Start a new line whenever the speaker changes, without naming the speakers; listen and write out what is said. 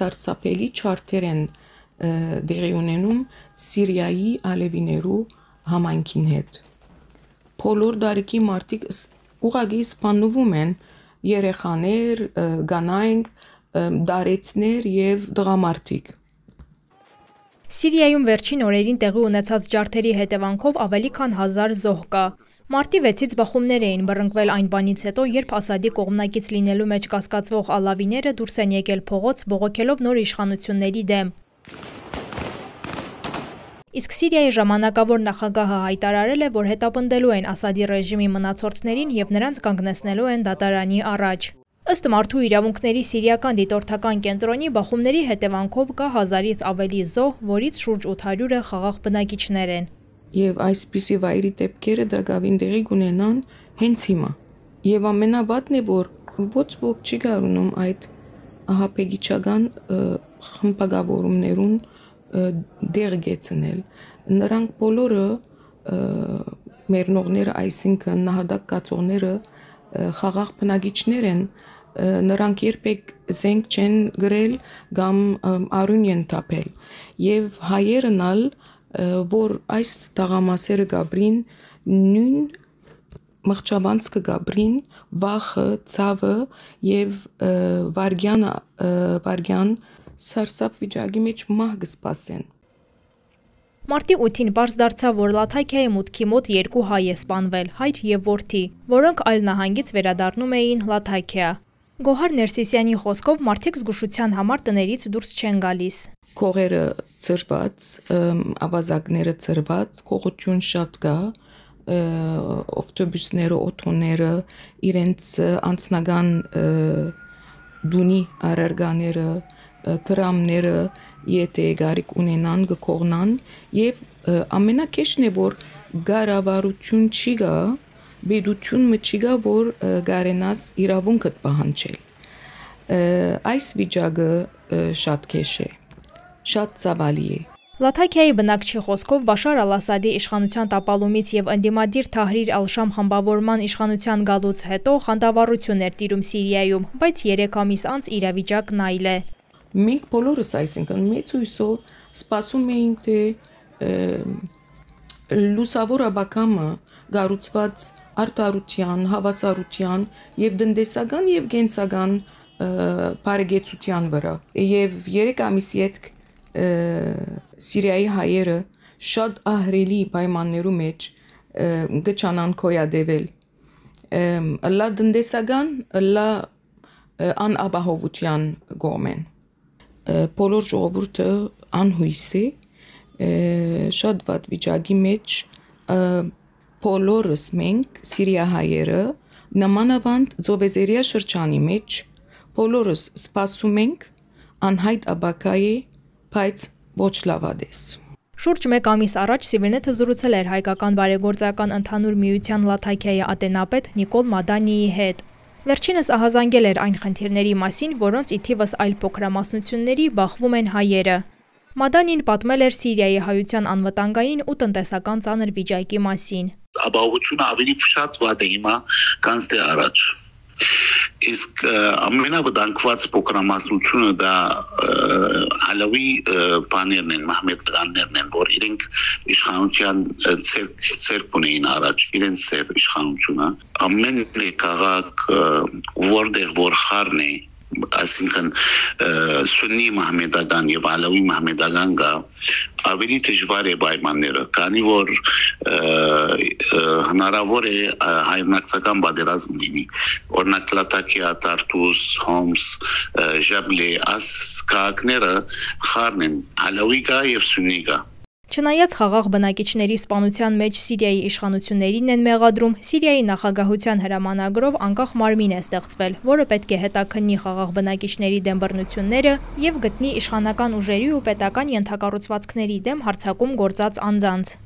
սարսափելի չարթեր են դեղի ունենում Սիրիայի ալևիներու համայնքին հետ։ Բոլոր դարիքի մարդիկ ուղղակի սպանվում են երեխաներ, կանայք, դարեցներ եւ տղամարդիկ։
Սիրիայում վերջին օրերին տեղի ունեցած ջարդերի հետևանքով ավելի քան 1000 զոհ կա։ Մարտի 6-ից բախումներ էին բռնկվել այն բանից հետո, երբ Ասադի կողմնակից լինելու մեջ կասկածվող ալավիները դուրս են եկել փողոց, բողոքելով նոր իշխանությունների դեմ։ Իսկ Սիրիայի ժամանակավոր նախագահը հայտարարել է, որ հետապնդելու են Ասադի ռեժիմի մնացորդներին եւ նրանց կանգնեցնելու են դատարանի առաջ։ Ըստ Մարդու իրավունքների սիրիական դիտորդական կենտրոնի բախումների հետևանքով կա 1000-ից ավելի զոհ, որից շուրջ 800-ը խաղաղ բնակիչներ են։
Եվ այսպիսի վայրի դեպքերը դակավին տեղի կունենան հենց հիմա։ Եվ ամենավատն է, որ ոչ ոք չի գարունում այդ ահաբեկիչական խմբավորումներուն դեր գեցնել։ Նրանք բոլորը մեռնողները, այսինքն նահատակ կացողները խաղաղ բնակիչներ են, նրանք երբեք զենք չեն գրել կամ արյուն են թափել։ Եվ հայերն ալ, որ այս տաղամասերը գաբրին, նույն մղճավանց կգաբրին, վախը, ցավը եւ վարգյան սարսափ վիճակի մեջ մահ կսպասեն։
Մարտի 8-ին պարզ դարձավ, որ Լաթաքիայի մուտքի մոտ 2 հայ է սպանվել, հայր եւ որդի, որոնք այլ նահանգից վերադառնում էին Լաթաքիա։ Գոհար Ներսիսյանի խոսքով մարդիկ զգուշության համար տներից դուրս չեն գալիս։
Քողերը ծրված, ավազակները ծրված, քողություն շատ կա, ավտոբուսները, օթոները, իրենց անձնական դունի առարգաները, տրամները, եթե գարիկ ունենան, կքողնան, եւ ամենակեշն է, որ գարավարություն չի գա, բեդություն չի գա, որ գարենաս իրավունքդ պահանջել։ Այս վիճակը շատ քեշ է, շատ ցավալի է։
Լաթաքիայի բնակչի խոսքով Բաշար ալ-Ասադի իշխանության տապալումից եւ ընդդիմադիր Թահրիր ալ-Շամ խմբավորման իշխանության գալուց հետո խանդավառություն էր տիրում Սիրիայում, բայց 3 ամիս անց իրավիճակն այլ է։
Մենք բոլորս, այսինքն մեծ հույսով սպասում էինք, թե լուսավոր աբակամը գառուցված արտարության, հավասարության եւ տնտեսական եւ կենսական բարեկեցության վրա։ Եվ 3 ամիսի հետ Սիրիայի հայերը շատ ահռելի պայմաններու մեջ գճանան կոյադեվել։ Լա տնտեսական, լա անապահովության կողմեն։ Բոլոր ժողովուրդը անհույս է, շատ վատ վիճակի մեջ բոլորս մենք Սիրիա հայերը նմանավանդ Զովեզերիա շրջանի մեջ բոլորս սպասում ենք անհայտ աբակայի, բայց ոչ լավադես։
Շուրջ 1 ամիս առաջ Սիվիլնեթը զրուցել էր հայկական բարեգործական ընդհանուր միության Լաթաքիայի ատենապետ Նիկոլ Մադանիի հետ։ Վերջինս ահազանգել էր այն խնդիրների մասին, որոնց ի թիվս այլ փոքրամասնությունների բախվում են հայերը։ Մադանին պատմել էր Սիրիայի հայության անվտանգային ու տնտեսական ծանր վիճակի մասին։
Ապահովությունը ավելի շատ վատ է հիմա, քան դե առաջ։ Իսկ ամենավտանգված փոքրամասնությունը դա Ալավի բաներն են, մահմեդականներն են, որ իրենք իշխանության ցերկ ունեին առաջ, իրենց ծեր իշխանությունը։ Ամեն քաղաք, որտեղ որ խառն է, այսինքն սուննի մահմեդական եւ ալավի մահմեդական գա, ավելի դժվար է պայմանները, քանի որ հնարավոր է հայրենակցական պատերազմ լինի։ Օրինակ Լաթաքիա, Տարտուս, Հոմս, Ժաբլե, այս քաղաքները խառն են, ալավի գա եւ սուննի գա։
Չնայած խաղաղ բնակիչների սպանության մեջ Սիրիայի իշխանություններին են մեղադրում, Սիրիայի նախագահության հրամանագրով անկախ մարմին է ստեղծվել, որը պետք է հետաքննի խաղաղ բնակիչների դեմ բռնությունները եւ գտնի իշխանական ուժերի ու պետական ենթակառուցվածքների դեմ հարձակում գործած անձանց։